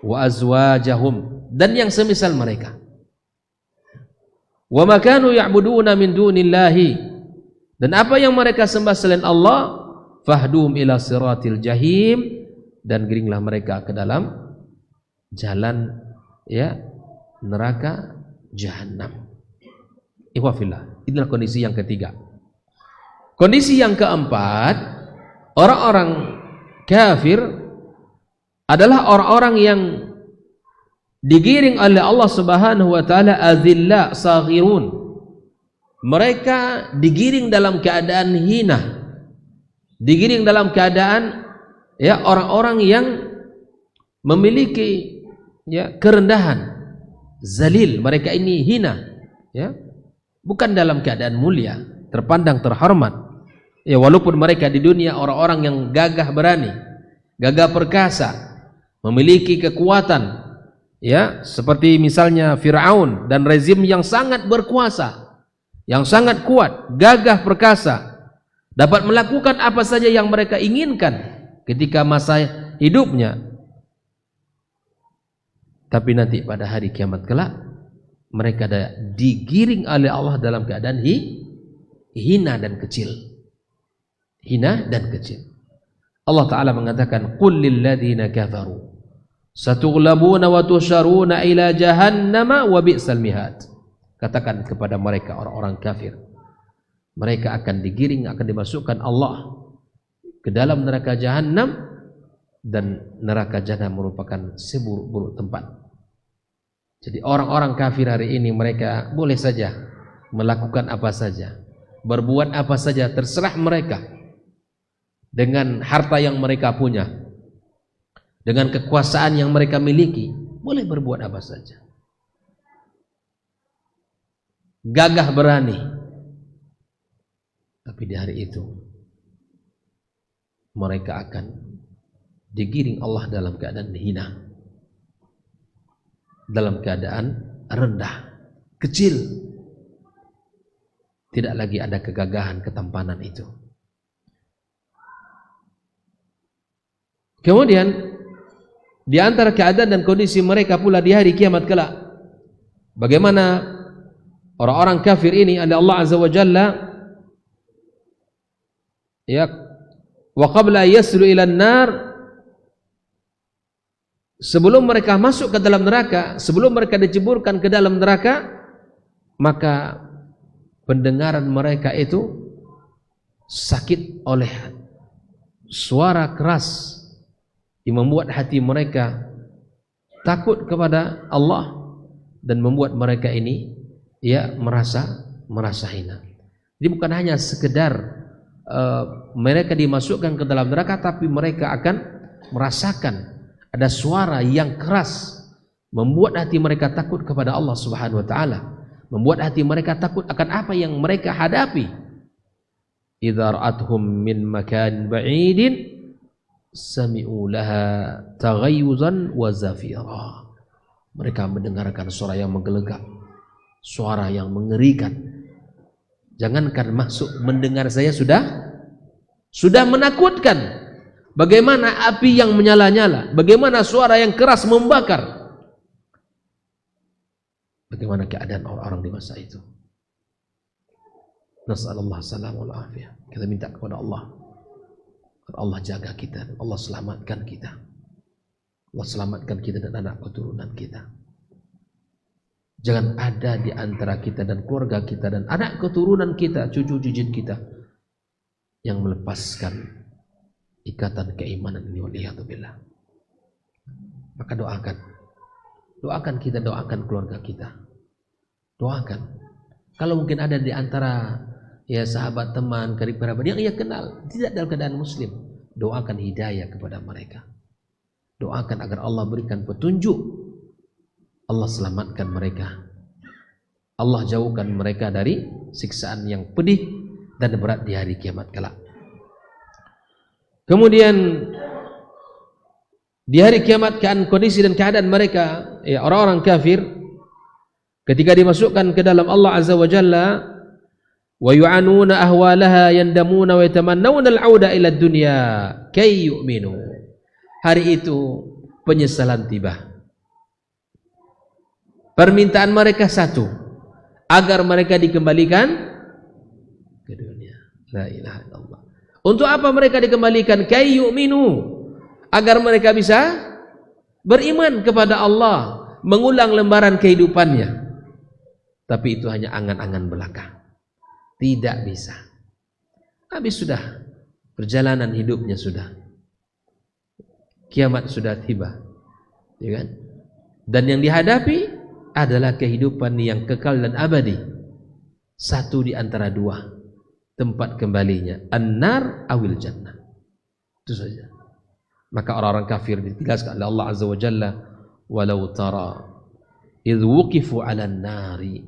wa azwajahum, dan yang semisal mereka. Wa ma kanu ya'buduna min dunillahi, dan apa yang mereka sembah selain Allah, fahdum ila siratil jahim, dan giringlah mereka ke dalam jalan ya neraka jahanam. Ikhwah fillah, inilah kondisi yang ketiga. Kondisi yang keempat, orang-orang kafir adalah orang-orang yang digiring oleh Allah Subhanahu wa taala azilla saghirun. Mereka digiring dalam keadaan hina, digiring dalam keadaan ya orang-orang yang memiliki ya kerendahan, zalil. Mereka ini hina ya, bukan dalam keadaan mulia, terpandang terhormat ya, walaupun mereka di dunia orang-orang yang gagah berani, gagah perkasa, memiliki kekuatan ya, seperti misalnya Fir'aun dan rezim yang sangat berkuasa, yang sangat kuat, gagah perkasa, dapat melakukan apa saja yang mereka inginkan ketika masa hidupnya. Tapi nanti pada hari kiamat kelak mereka digiring oleh Allah dalam keadaan hina dan kecil. Hina dan kecil. Allah Ta'ala mengatakan, qul lilladzina kafaru satughlabuna wa tusharuna ila jahannama wa bi'sal mihad. Katakan kepada mereka orang-orang kafir, mereka akan digiring, akan dimasukkan Allah ke dalam neraka Jahannam, dan neraka Jahannam merupakan seburuk-buruk tempat. Jadi orang-orang kafir hari ini mereka boleh saja melakukan apa saja, berbuat apa saja, terserah mereka. Dengan harta yang mereka punya, dengan kekuasaan yang mereka miliki, boleh berbuat apa saja. Gagah berani. Tapi di hari itu mereka akan digiring Allah dalam keadaan hina, dalam keadaan rendah, kecil. Tidak lagi ada kegagahan, ketampanan itu. Kemudian di antara keadaan dan kondisi mereka pula di hari kiamat kelak, bagaimana orang-orang kafir ini, Allah Azza wa Jalla ya, wa qabla yaslu ila an-nar, sebelum mereka masuk ke dalam neraka, sebelum mereka diceburkan ke dalam neraka, maka pendengaran mereka itu sakit oleh suara keras yang membuat hati mereka takut kepada Allah dan membuat mereka ini ya merasa hina. Jadi bukan hanya sekedar mereka dimasukkan ke dalam neraka, tapi mereka akan merasakan ada suara yang keras membuat hati mereka takut kepada Allah Subhanahu wa taala, membuat hati mereka takut akan apa yang mereka hadapi. Idza ra'atuhum min makan ba'idin sami'u laha taghayyuzan wa zafira. Mereka mendengarkan suara yang menggelegak, suara yang mengerikan. Jangankan masuk mendengar saya sudah menakutkan. Bagaimana api yang menyala-nyala, bagaimana suara yang keras membakar. Bagaimana keadaan orang-orang di masa itu. Nas'alullah salam wal afiyah. Kita minta kepada Allah, Allah jaga kita, Allah selamatkan kita, Allah selamatkan kita dan anak keturunan kita. Jangan ada di antara kita dan keluarga kita dan anak keturunan kita, cucu-cucu kita yang melepaskan ikatan keimanan ini, waliyadzubillah. Maka doakan kita, doakan keluarga kita, doakan. Kalau mungkin ada di antara ya sahabat, teman, karib kerabat yang ia kenal tidak dalam keadaan muslim, doakan hidayah kepada mereka. Doakan agar Allah berikan petunjuk, Allah selamatkan mereka, Allah jauhkan mereka dari siksaan yang pedih dan berat di hari kiamat kelak. Kemudian di hari kiamat, kondisi dan keadaan mereka ya orang-orang kafir ketika dimasukkan ke dalam Allah Azza wa Jalla, wa yu'anuna ahwalaha yandamuna wa yatamannawna al-'auda ila ad-dunya kay yu'minu. Hari itu penyesalan tiba. Permintaan mereka satu, agar mereka dikembalikan ke dunia. La ilaha illallah. Untuk apa mereka dikembalikan? Kay yu'minu, agar mereka bisa beriman kepada Allah, mengulang lembaran kehidupannya. Tapi itu hanya angan-angan belaka. Tidak bisa. Habis sudah, perjalanan hidupnya sudah. Kiamat sudah tiba, ya kan? Dan yang dihadapi adalah kehidupan yang kekal dan abadi. Satu di antara dua tempat kembalinya, an-nar awil jannah. Itu saja. Maka orang-orang kafir ditegaskan oleh Allah Azza wa Jalla, walau tara idh wuqifu 'alan nari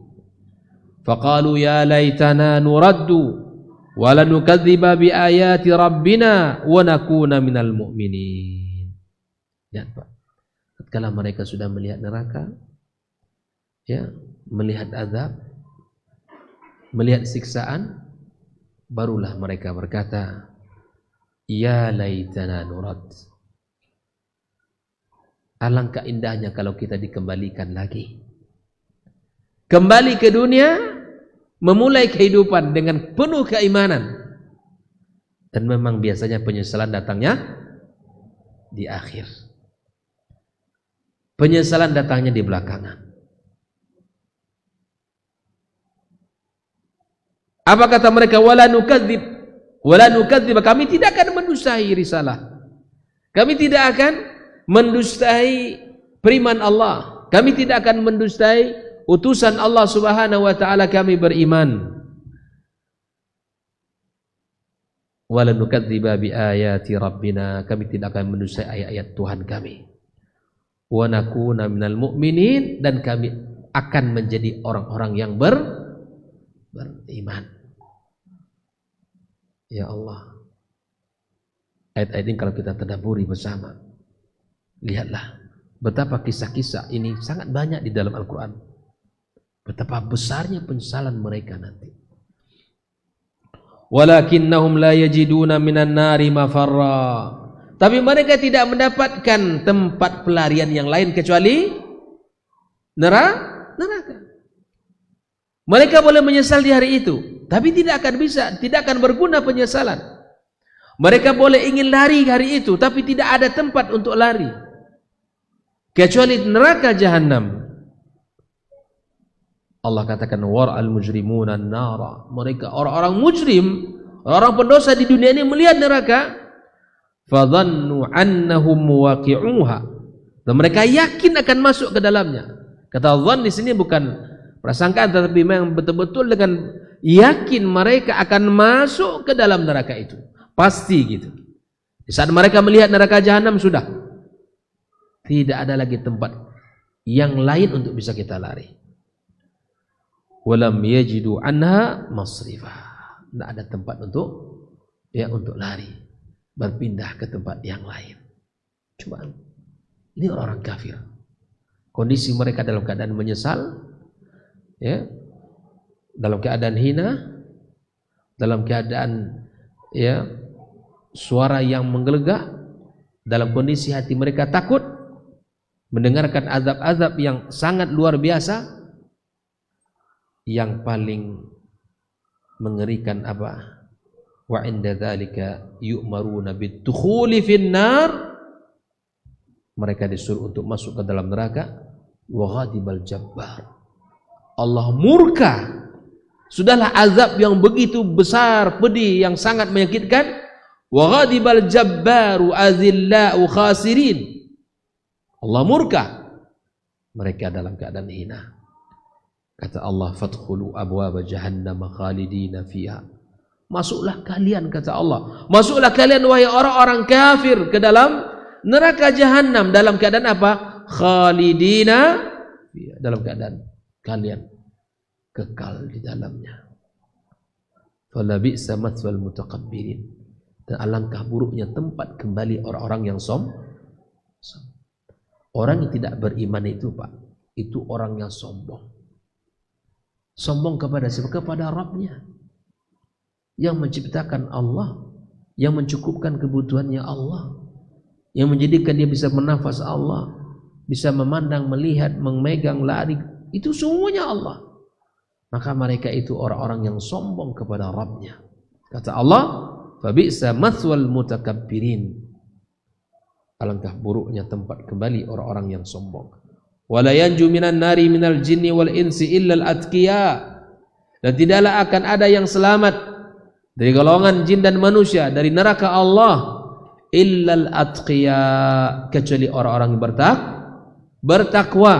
faqalu ya laitana nuraddu wa lanukadziba bi ayati rabbina wa nakuna minal mu'minin. Lihat Pak, tatkala mereka sudah melihat neraka, ya, melihat azab, melihat siksaan, barulah mereka berkata, ya laitana nurad. Alangkah indahnya kalau kita dikembalikan lagi. Kembali ke dunia, memulai kehidupan dengan penuh keimanan. Dan memang biasanya penyesalan datangnya di akhir. Penyesalan datangnya di belakangan. Apa kata mereka? Wala nukadzib, kami tidak akan mendustai risalah. Kami tidak akan mendustai firman Allah. Kami tidak akan mendustai utusan Allah Subhanahu wa taala, kami beriman. Wala nukadziba bi ayati rabbina, kami tidak akan mendustai ayat-ayat Tuhan kami. Wa nakuna minal mu'minin, dan kami akan menjadi orang-orang yang beriman. Ya Allah, ayat-ayat ini kalau kita tadabburi bersama, lihatlah betapa kisah-kisah ini sangat banyak di dalam Al-Quran. Betapa besarnya penyesalan mereka nanti. Walakinnahum la yajiduna minan nari mafarra, tapi mereka tidak mendapatkan tempat pelarian yang lain kecuali neraka. Mereka boleh menyesal di hari itu, tapi tidak akan bisa, tidak akan berguna penyesalan. Mereka boleh ingin lari hari itu, tapi tidak ada tempat untuk lari kecuali neraka jahanam. Allah katakan wara'al mujrimuna nara, mereka orang-orang mujrim, orang pendosa di dunia ini melihat neraka, fadhannu annahum muwaqi'uha, dan mereka yakin akan masuk ke dalamnya. Kata dhann di sini bukan prasangkaan, tetapi memang betul-betul dengan yakin mereka akan masuk ke dalam neraka itu, pasti gitu. Di saat mereka melihat neraka jahanam, sudah tidak ada lagi tempat yang lain untuk bisa kita lari. Walam yajidu anha masrifah, tidak ada tempat untuk lari, berpindah ke tempat yang lain. Coba, ini orang-orang kafir, kondisi mereka dalam keadaan menyesal, ya, dalam keadaan hina, dalam keadaan ya suara yang menggelegak, dalam kondisi hati mereka takut mendengarkan azab-azab yang sangat luar biasa. Yang paling mengerikan apa? Wa inda dzalika yu'maruna bid-dukhuli fin-nar, mereka disuruh untuk masuk ke dalam neraka. Wa ghadibal jabbar, Allah murka. Sudahlah azab yang begitu besar, pedih, yang sangat menyakitkan. Wa ghadibal jabbaru azillau khasirin, Allah murka, mereka dalam keadaan hina. Kata Allah, fadkhulu abwaaba jahannam khalidina fiha, masuklah kalian, kata Allah, masuklah kalian wahai orang-orang kafir ke dalam neraka jahanam, dalam keadaan apa? Khalidina fiha, dalam keadaan kalian kekal di dalamnya. Fala bi'sa mathwal mutakabbirin, dan alangkah buruknya tempat kembali orang-orang yang orang yang tidak beriman itu, Pak, itu orang yang sombong. Sombong kepada siapa? Kepada Rabbnya yang menciptakan Allah, yang mencukupkan kebutuhannya Allah, yang menjadikan dia bisa bernafas Allah, bisa memandang, melihat, memegang, lari, itu semuanya Allah. Maka mereka itu orang-orang yang sombong kepada Rabbnya. Kata Allah, fabi'sa mathwal mutakabbirin, alangkah buruknya tempat kembali orang-orang yang sombong. Wala yanju minan nari minal jinni wal insi illal atqiya, dan tidaklah akan ada yang selamat dari golongan jin dan manusia dari neraka Allah illal atqiya, kecuali orang-orang yang bertakwa,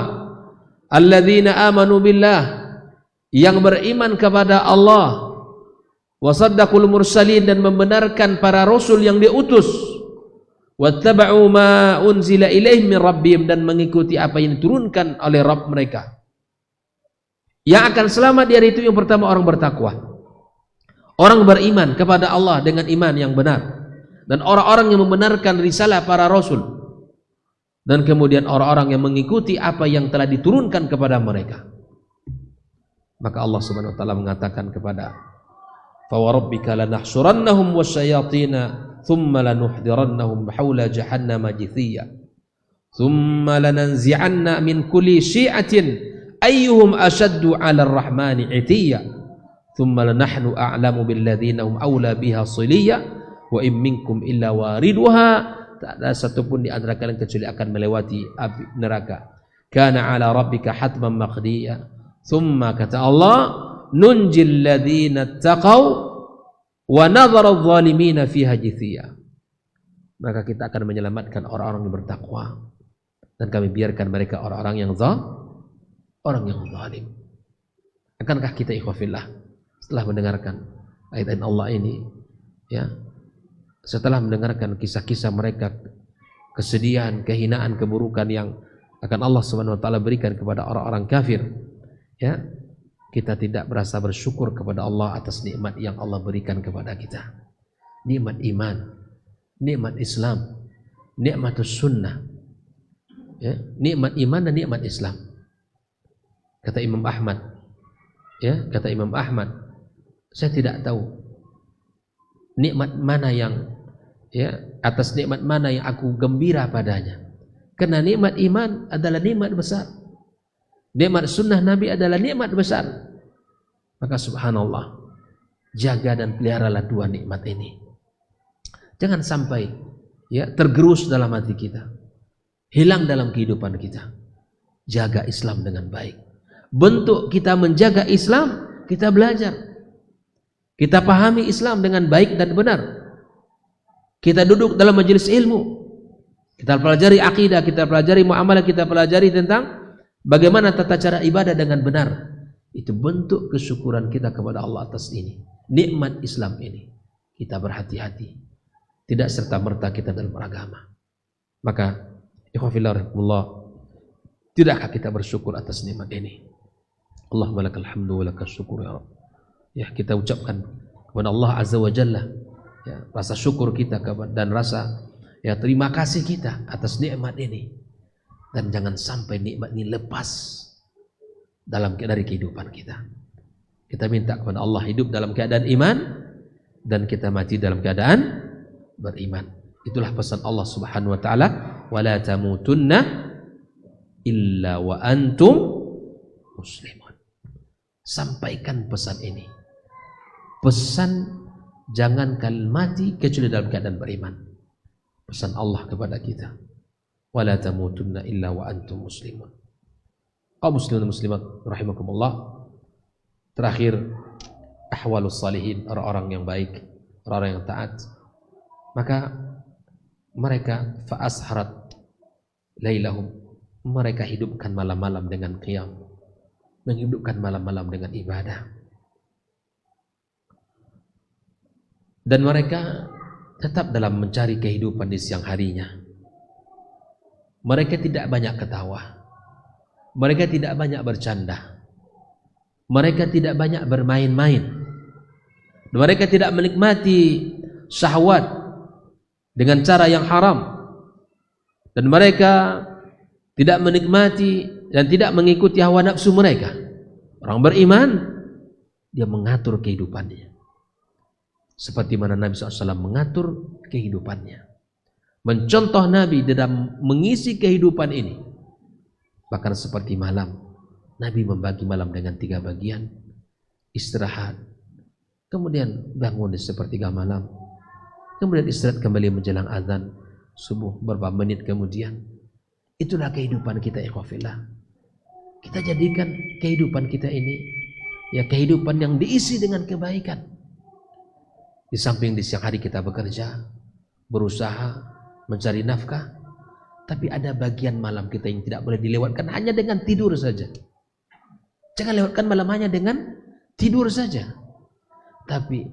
alladzina amanu billah, yang beriman kepada Allah, wasaddaqul mursalin, dan membenarkan para rasul yang diutus, wattaba'u ma unzila ilaihim min rabbihim, dan mengikuti apa yang diturunkan oleh Rabb mereka. Yang akan selamat di hari itu yang pertama orang bertakwa, orang beriman kepada Allah dengan iman yang benar, dan orang-orang yang membenarkan risalah para rasul, dan kemudian orang-orang yang mengikuti apa yang telah diturunkan kepada mereka. Maka Allah Subhanahu wa taala mengatakan kepada, fa wa rabbika lanahsurannahum wasyayatina thumma lanuhdirannahum haula jahannama jithiya thumma lananzi'anna min kulli syi'atin ayyuhum ashaddu 'ala ar-rahmani 'itiyya thumma lanahnu a'lamu billadzina hum awla biha siliyya wa in minkum illa wariduha, tak ada satupun di antara kalian kecuali akan melewati api neraka. Kana ala rabbika hatman maqdiya. Thumma kata Allah, nunjil ladzina taqaw wa nadhara adh-dhalimina fiha jithiya. Maka kita akan menyelamatkan orang-orang yang bertakwa dan kami biarkan mereka orang-orang yang zalim. Akankah kita ikhwafillah setelah mendengarkan ayat-ayat Allah ini, ya, setelah mendengarkan kisah-kisah mereka, kesedihan, kehinaan, keburukan yang akan Allah Subhanahu wa taala berikan kepada orang-orang kafir, ya, kita tidak berasa bersyukur kepada Allah atas nikmat yang Allah berikan kepada kita. Nikmat iman, nikmat Islam, nikmatus sunnah, ya, nikmat iman dan nikmat Islam. Kata Imam Ahmad, ya, kata Imam Ahmad, saya tidak tahu nikmat mana yang, ya, atas nikmat mana yang aku gembira padanya. Karena nikmat iman adalah nikmat besar, nikmat sunnah Nabi adalah nikmat besar. Maka subhanallah, jaga dan peliharalah dua nikmat ini. Jangan sampai, ya, tergerus dalam hati kita, hilang dalam kehidupan kita. Jaga Islam dengan baik. Bentuk kita menjaga Islam, kita belajar, kita pahami Islam dengan baik dan benar. Kita duduk dalam majelis ilmu, kita pelajari akidah, kita pelajari muamalah, kita pelajari tentang bagaimana tata cara ibadah dengan benar. Itu bentuk kesyukuran kita kepada Allah atas ini, nikmat Islam ini. Kita berhati-hati, tidak serta-merta kita dalam beragama. Maka ikhwafillah rahimahullah, tidakkah kita bersyukur atas nikmat ini? Allahumma lakal hamdu wa lakal syukur ya Rabb. Ya, kita ucapkan kepada Allah Azza wa Jalla, ya, rasa syukur kita dan rasa, ya, terima kasih kita atas nikmat ini. Dan jangan sampai nikmat ini lepas dari kehidupan kita. Kita minta kepada Allah hidup dalam keadaan iman dan kita mati dalam keadaan beriman. Itulah pesan Allah Subhanahu wa taala, wala tamutunna illa wa antum muslimun. Sampaikan pesan ini. Pesan jangan kalian mati kecuali dalam keadaan beriman. Pesan Allah kepada kita, wala tamutunna illa wa antum muslimun. Kaum muslimin muslimat rahimakumullah. Terakhir, ahwalus salihin, orang-orang yang baik, orang-orang yang taat. Maka mereka fa'asharat lailahum, mereka hidupkan malam-malam dengan qiyam, menghidupkan malam-malam dengan ibadah. Dan mereka tetap dalam mencari kehidupan di siang harinya. Mereka tidak banyak ketawa, mereka tidak banyak bercanda, mereka tidak banyak bermain-main, mereka tidak menikmati syahwat dengan cara yang haram, dan mereka tidak menikmati dan tidak mengikuti hawa nafsu mereka. Orang beriman, dia mengatur kehidupannya seperti mana Nabi SAW mengatur kehidupannya, mencontoh Nabi dalam mengisi kehidupan ini. Bahkan seperti malam, Nabi membagi malam dengan 3 bagian, istirahat, kemudian bangun di sepertiga malam, kemudian istirahat kembali menjelang azan subuh beberapa menit kemudian. Itulah kehidupan kita ikhwafillah. Kita jadikan kehidupan kita ini, ya, kehidupan yang diisi dengan kebaikan. Di samping di siang hari kita bekerja, berusaha, mencari nafkah, tapi ada bagian malam kita yang tidak boleh dilewatkan hanya dengan tidur saja. Jangan lewatkan malam hanya dengan tidur saja, tapi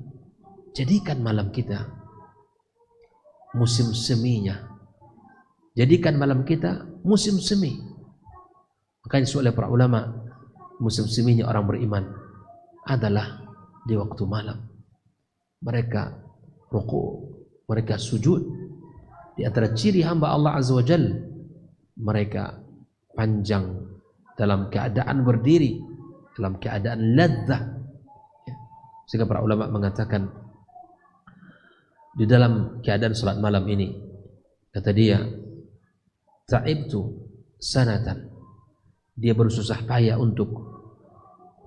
jadikan malam kita musim seminya. Jadikan malam kita musim semi. Makanya oleh para ulama, musim seminya orang beriman adalah di waktu malam. Mereka ruku, mereka sujud. Di antara ciri hamba Allah Azza wa Jalla, mereka panjang dalam keadaan berdiri, dalam keadaan ladzah. Sehingga para ulama mengatakan, di dalam keadaan salat malam ini, kata dia, ta'ibtu sanatan, dia bersusah payah untuk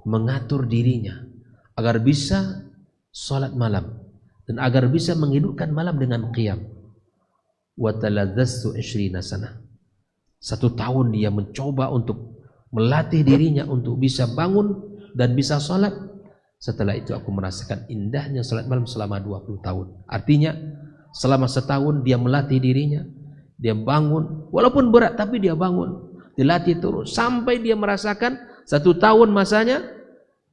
mengatur dirinya agar bisa salat malam dan agar bisa menghidupkan malam dengan qiyam. Wa taladzzastu 20 sana. 1 tahun dia mencoba untuk melatih dirinya untuk bisa bangun dan bisa salat. Setelah itu aku merasakan indahnya salat malam selama 20 tahun. Artinya selama setahun dia melatih dirinya, dia bangun walaupun berat tapi dia bangun, dilatih terus sampai dia merasakan 1 tahun masanya,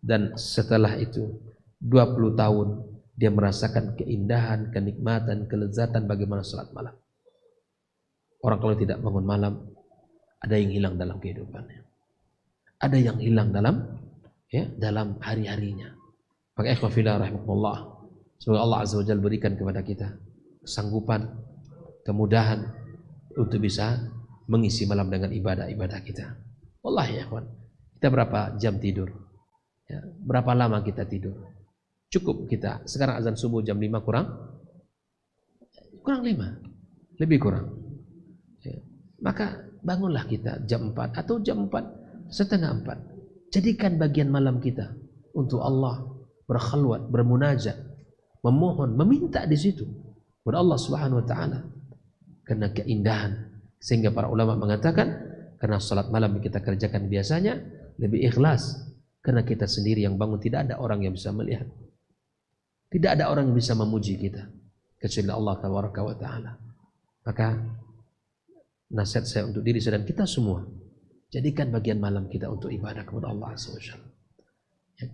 dan setelah itu 20 tahun dia merasakan keindahan, kenikmatan, kelezatan bagaimana salat malam. Orang kalau tidak bangun malam, ada yang hilang dalam kehidupannya. Ada yang hilang dalam hari-harinya. Maka ikhwan fillah rahimakumullah, semoga Allah azza wajalla berikan kepada kita kesanggupan, kemudahan untuk bisa mengisi malam dengan ibadah-ibadah kita. Wallahi ya ikhwan, kita berapa jam tidur? Ya, berapa lama kita tidur? Cukup kita. Sekarang azan subuh jam 5 kurang 5, lebih kurang. Ya. Maka bangunlah kita jam 4 atau jam 4:30. Jadikan bagian malam kita untuk Allah, berkhalwat, bermunajat, memohon, meminta di situ kepada Allah Subhanahu wa taala. Karena keindahan, sehingga para ulama mengatakan karena salat malam yang kita kerjakan biasanya lebih ikhlas, karena kita sendiri yang bangun, tidak ada orang yang bisa melihat. Tidak ada orang yang bisa memuji kita kecuali Allah tabaraka wa taala. Maka nasihat saya untuk diri saya dan kita semua, jadikan bagian malam kita untuk ibadah kepada Allah azza wajalla.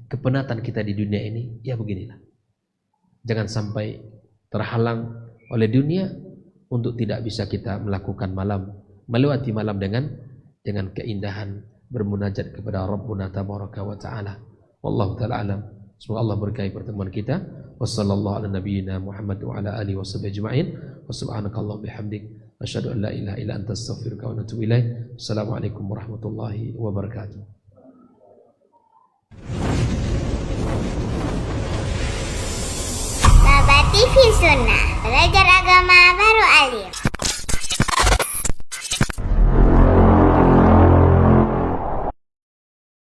Kepenatan kita di dunia ini ya beginilah. Jangan sampai terhalang oleh dunia untuk tidak bisa kita melakukan malam, melewati malam dengan keindahan bermunajat kepada Rabbuna tabaraka wa taala. Wallahu taala alam. Semoga Allah berkahi pertemuan kita. Wassallallahu ala nabiyyina Muhammad wa ala alihi washabbihi ajma'in. Wa subhanakallahumma bihamdik asyhadu an la ilaha illa anta astaghfiruka wa atubu ilaik. Assalamualaikum warahmatullahi wabarakatuh. Baba TV Sunnah, belajar agama baru alim.